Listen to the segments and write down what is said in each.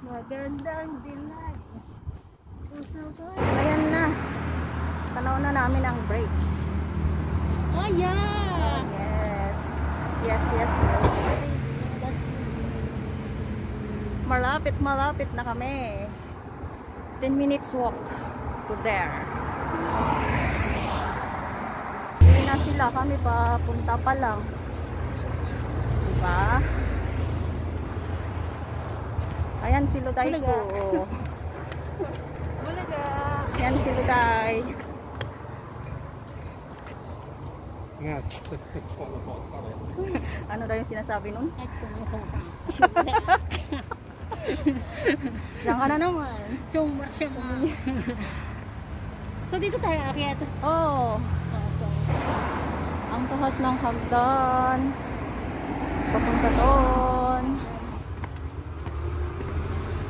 Magandang dilag. Ayan na. Tanaw na namin ang bridge. Oh yeah. Yes. Yes, yes. Malapit na kami. 10 minutes walk to there. Hindi na sila, kami pa punta pa lang. Diba? Ayan si Luday ko. Ayan si Luday. Ano daw yung sinasabi nun? Yan ka na naman. Chumbar siya mo. So dito tayo akyat. Oo. Ang tahas ng hagdan. Papunta doon.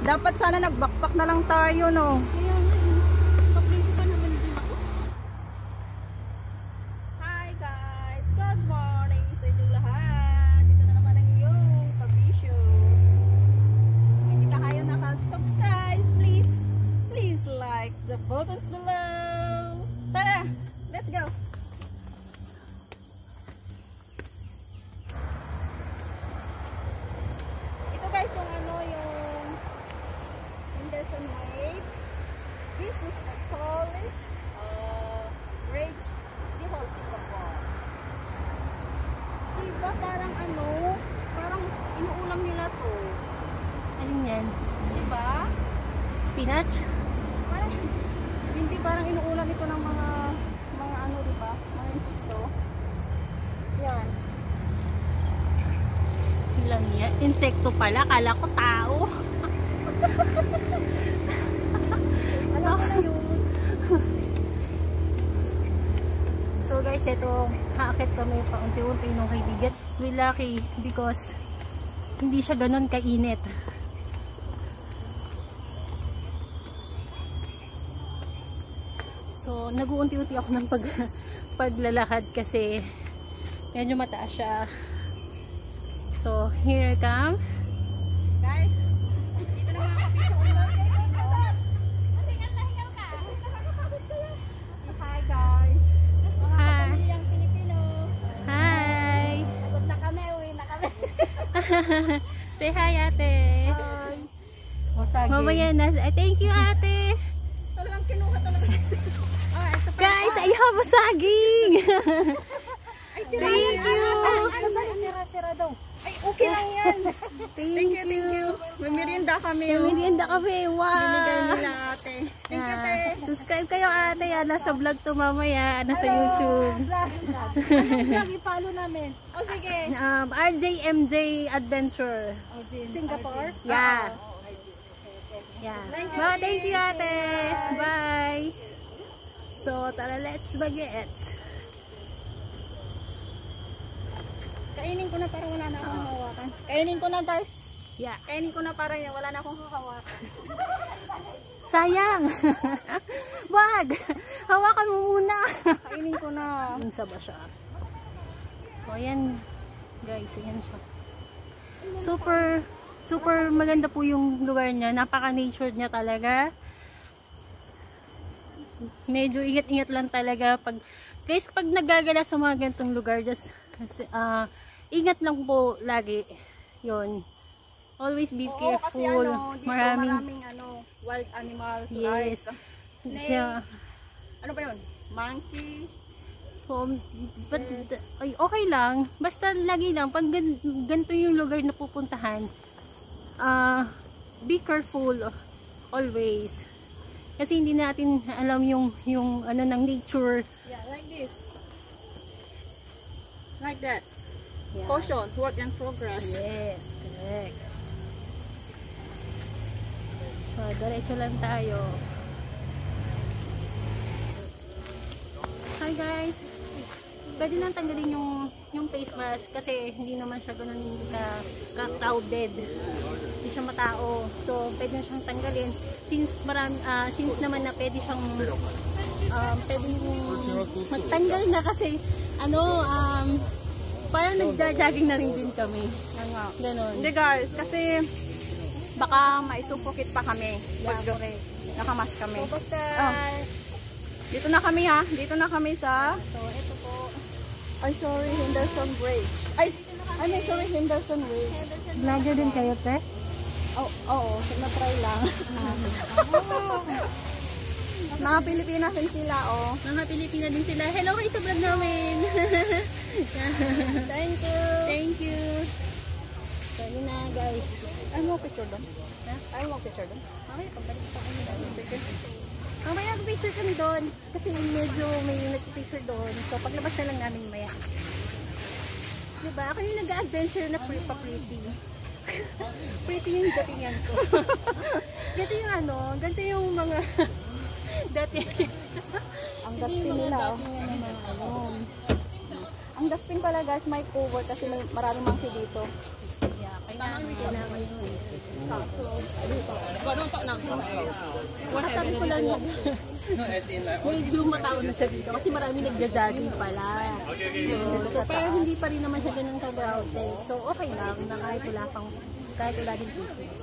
Dapat sana nag-backpack na lang tayo, no? Kaya nga, paprito pa naman din ako. Hi guys! Good morning sa inyong lahat. Dito na naman ang iyong kabisyo. Kung hindi pa kayo naka-subscribe, please like the buttons below. Tara! Let's go! Ito guys, yung yung Henderson Wave. This is the tallest bridge in the whole Singapore. Diba parang parang inuulam nila to. Alin yan? Diba? Spinach? Parang, hindi parang inuulam ito ng mga diba? Mga insekto. Yan. Ilang yan? Insekto pala. Kala ko tao. Alam ko na yun. So guys, ito, haakit kami pa unti-unti nung kaibigan. We're lucky because hindi siya ganun kainit. So, nag-uunti-unti ako ng paglalakad kasi medyo mataas siya. So, here I come. Guys, dito na mga kabisyo. Hi guys. Mga kapamilyang Pilipino. Hi! Pagod na kami, uwi na kami. Say hi, ate. Hi. Masagi. Mamaya na. Thank you, ate. Talagang kinuha talaga. Ito pa. Guys, I have a saging. Thank you. Sira daw. Ay, okay lang yan. Thank you. May merienda kami. Merienda kami. Wow. Binigay nila ate. Thank you, te. Subscribe kayo, ate. Nasa vlog to mamaya. Nasa YouTube. Vlog, i-follow namin. O sige. RJMJ Adventure. Singapore? Yeah. Yeah. Thank you, ate. Bye. So, tara, let's bagets. Kainin ko na para wala na akong hawakan. Kainin ko na, guys. Yeah. Kainin ko na para wala na akong hawakan. Sayang. Wag. Hawakan mo muna. Kainin ko na. Unsa ba siya? So, ayan. Guys, ayan siya. Super maganda po yung lugar niya. Napaka-nature niya talaga. Medyo ingat-ingat lang talaga. Guys, pag naggagala sa mga ganitong lugar, just ingat lang po lagi. Yun. Always be careful. Kasi dito maraming wild animals. Yes. Like snake. Ano ba yun? Monkey. But, okay lang. Basta lagi lang. Pag ganito yung lugar na pupuntahan, be careful always. Kasi hindi natin alam yung ng nature. Yeah, like this. Like that. Yeah. Caution, work in progress. Yes, correct. So, diretso lang tayo. Hi guys! Pwede nang tanggalin yung face mask kasi hindi naman siya ganun ka-crowded. Hindi siya matao. So, pwede na siyang tanggalin. Since naman na pwede siyang pwede magtanggal na kasi Parang nagja-jogging na rin din kami. Yan nga. Ganon. Hindi guys, kasi baka maisumpukit pa kami. Yeah, correct. Nakamas kami. Focus ka. Dito na kami ha. Dito na kami sa... So, ito po. Ay, sorry, Henderson Bridge. Ay, may sorry, Henderson Way. Vlogger din kayo, te? Oo, na-try lang. Mga Pilipinas din sila, oh. Mga Pilipina din sila. Hello kayo sa vlog namin. Thank you. Thank you. So, yun na, guys. Ay, mo picture doon. Ay, mo picture doon. Okay, pagbalik pa kami na. Mamaya picture kami doon. Kasi medyo may nag-picture doon. So, paglabas na lang namin maya. Diba? Ako yung nag-adventure na pretty. Pretty yung datingan ko. Ganito yung ano, ganito yung mga dati. Ang dustbin nila, oh. Ang dustbin pala guys, may cover kasi may maraming monkey dito. Yeah, kailangan yun. Sabi ko lang yun. Medyo matao na siya dito kasi marami nagja-jogging pala. So, pero hindi pa rin naman siya ganun ka-crowded. So, okay lang na kahit wala din business.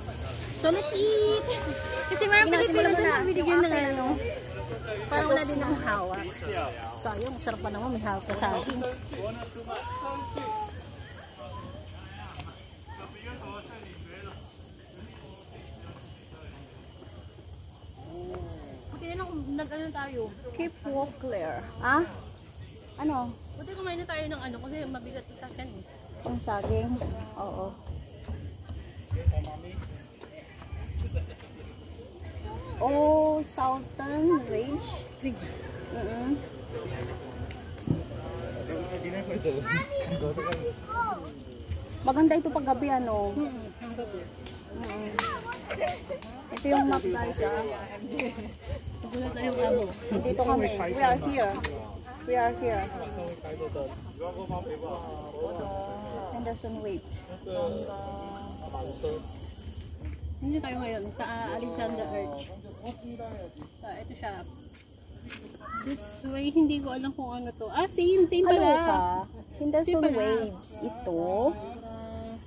So, let's eat! Kasi marami Pilipino doon na binigyan ng ano. Parang wala din akong hawak. So, ayun, masarap pa naman may hawak ka sa akin. Nag-ano tayo? Keep walk clear. Ah? Ano? Buti kumain na tayo ng ano kasi mabigat ito akin eh. Ang saging? Oo. Oh, Southern Range? Maganda ito pag gabi, ano? Ito yung map guys, ah. Wala tayong amo. Dito kami. We are here. We are here. Henderson Wave. Hindi tayo ngayon sa Alexander Arch. So, ito siya. This way, hindi ko alam kung ano to. Ah, same pala. Hello ka. Henderson Same pala. Waves. Ito.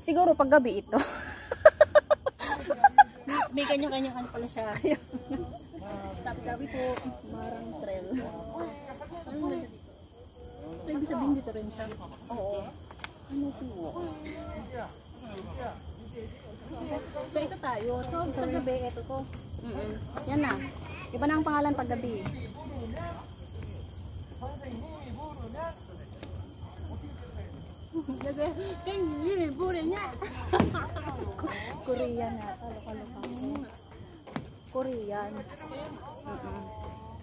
Siguro pag gabi ito. May kanya-kanyang ano pala siya. Tabi-tabi po. Marang Trail. Ano nga dito? So, ibig sabihin dito rin siya. Oo. Ano po? So, ito tayo. So, sa gabi, ito to. Yan na. Iba na ang pangalan pag gabi. Kaya, buri niya. Korean na. Loka-loka ko. Korean.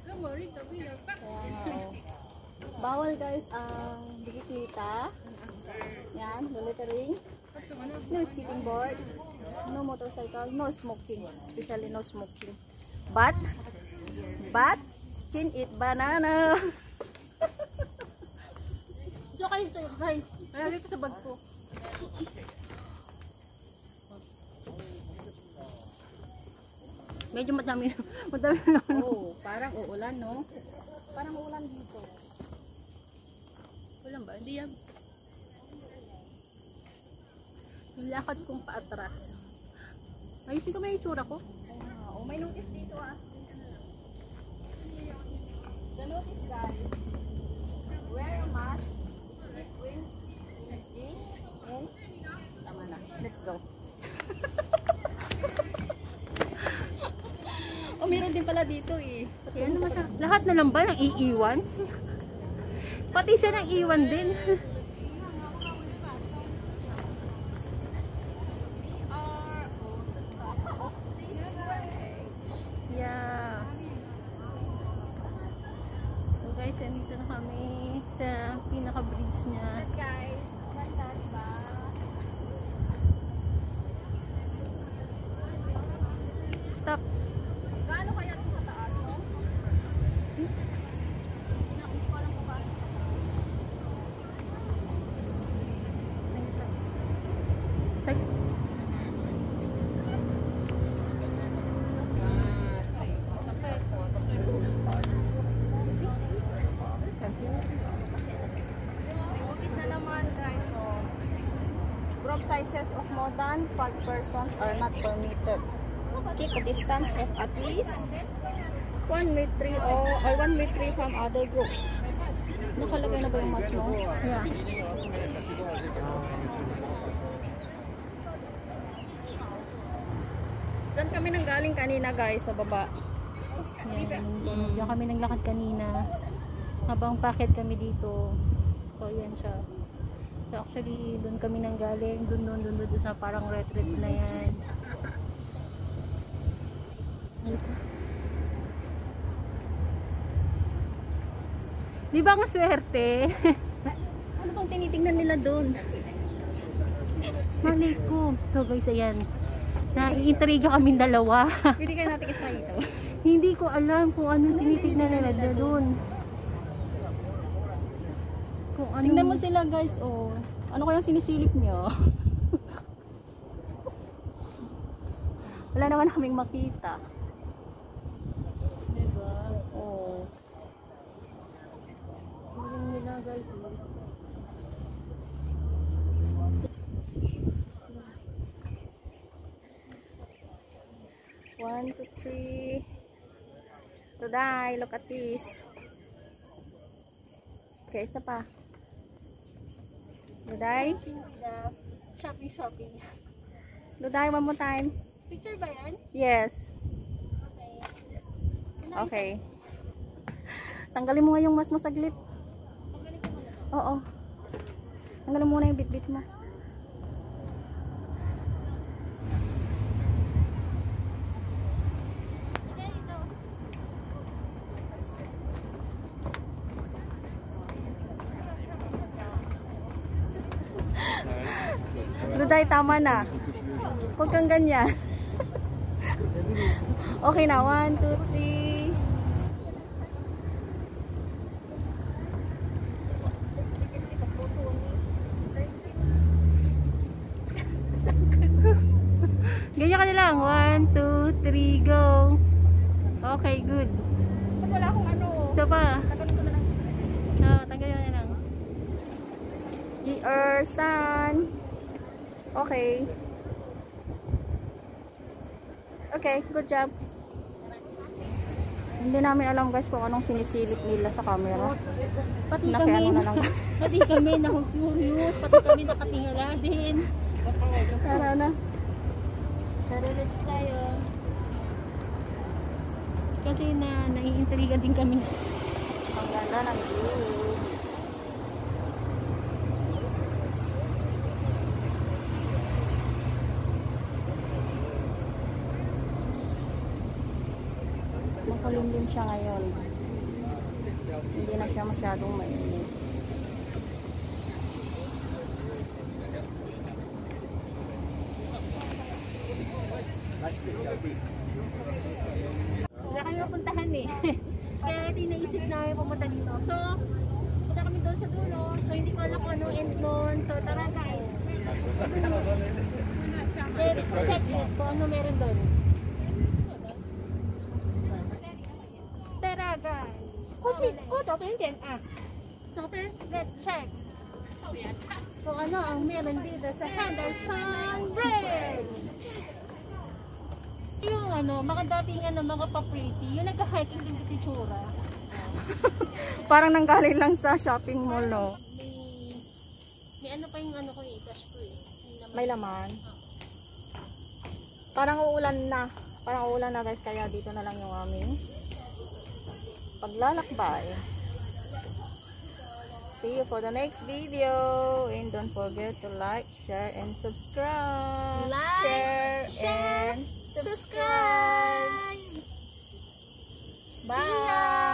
Wow. Bawal guys ang bisikleta. Yan, no littering. No skating board. No motorcycle. No smoking. Especially no smoking. But can eat banana. So, guys. Mayroon ko sa bag ko. Medyo madami naman. Oh, parang uulan, no? Parang uulan dito. Ulan ba? Hindi yan. Yung lakad kong paatras. Ayusin ko may itsura ko. Oh, may notice dito ah. The notice guys. Wear a mask. Between and tama na. Let's go. Oh, meron din pala dito eh. Yan naman siya. Lahat na lang ba nang iiwan? Pati siya nang iwan din. Yeah. So guys, nandito na kami sa pinaka-bridge niya. Guys, ganda ba? Stop. Gaano kaya ito kataas, no? Hindi ko alam kung gaano. Group sizes of more than 5 persons are not permitted. Keep a distance of at least 1 meter or 1 meter from other groups. Nakalagay na ba yung mask mo? Yeah. Saan kami nang galing kanina guys? Sa baba. Yan. Diyan kami naglakad kanina. Habang packet kami dito. So, yan siya. So, actually, doon kami nang galing. Doon sa parang retreat na yan. Di ba ang swerte? Ano bang tinitingnan nila doon? Mali ko. So guys, ayan. Naiintriga kaming dalawa. Pwede kayo natin itry ito. Hindi ko alam kung ano tinitignan nila doon. Kung ano. Tingnan mo sila guys, oh. Ano kayang sinisilip niyo? Wala naman kaming makita. Diba? Oh. Tingnan nila guys. 1, 2, 3. Today, look at this. Okay, isa pa. Today. Shopping. Today, one more time. Picture ba yan? Yes. Okay. Tanggalin mo nga yung mas masaglit. Pagaling ko muna. Oo. Tanggalin mo na yung bit-bit mo. Luday, tama na. Huwag kang ganyan. Okay na. 1, 2, 3. Ganyan ka na lang. 1, 2, 3, go. Okay, good. Ba't wala akong ano? So pa. Tagalin ko na lang. Tanggalin mo na lang. Sun. Okay. Okay, good job. Hindi namin alam guys kung anong sinisilip nila sa camera. Pati Nakiano kami, na lang. pati kami na-curious, pati kami nakatingala din. Tara na. Tara, let's tayo. Kasi naiintriga din kami. Ang ganda ng view. Makulimlim siya ngayon. Hindi na siya masyadong mainit. Wala kami mapuntahan eh. Kaya hindi naisip namin pumunta dito. So, punta kami doon sa dulo. So, hindi ko alam kung anong end nun. So, tara guys. Let's check it kung ano meron doon. Tara guys. 左边一点啊。 So, let's check. So, ano ang meron dito sa Henderson Bridge? Yung ano, mga datingan ng mga pa-pretty, yung nag-hiking din sa Tichura. Parang nanggaling lang sa shopping mall, no? May ano pa yung ano ko eh, cash ko eh. May laman. Parang uulan na. Parang uulan na guys, kaya dito na lang yung aming paglalakbay. See you for the next video. And don't forget to like, share, and subscribe. Like, share, and subscribe. Bye.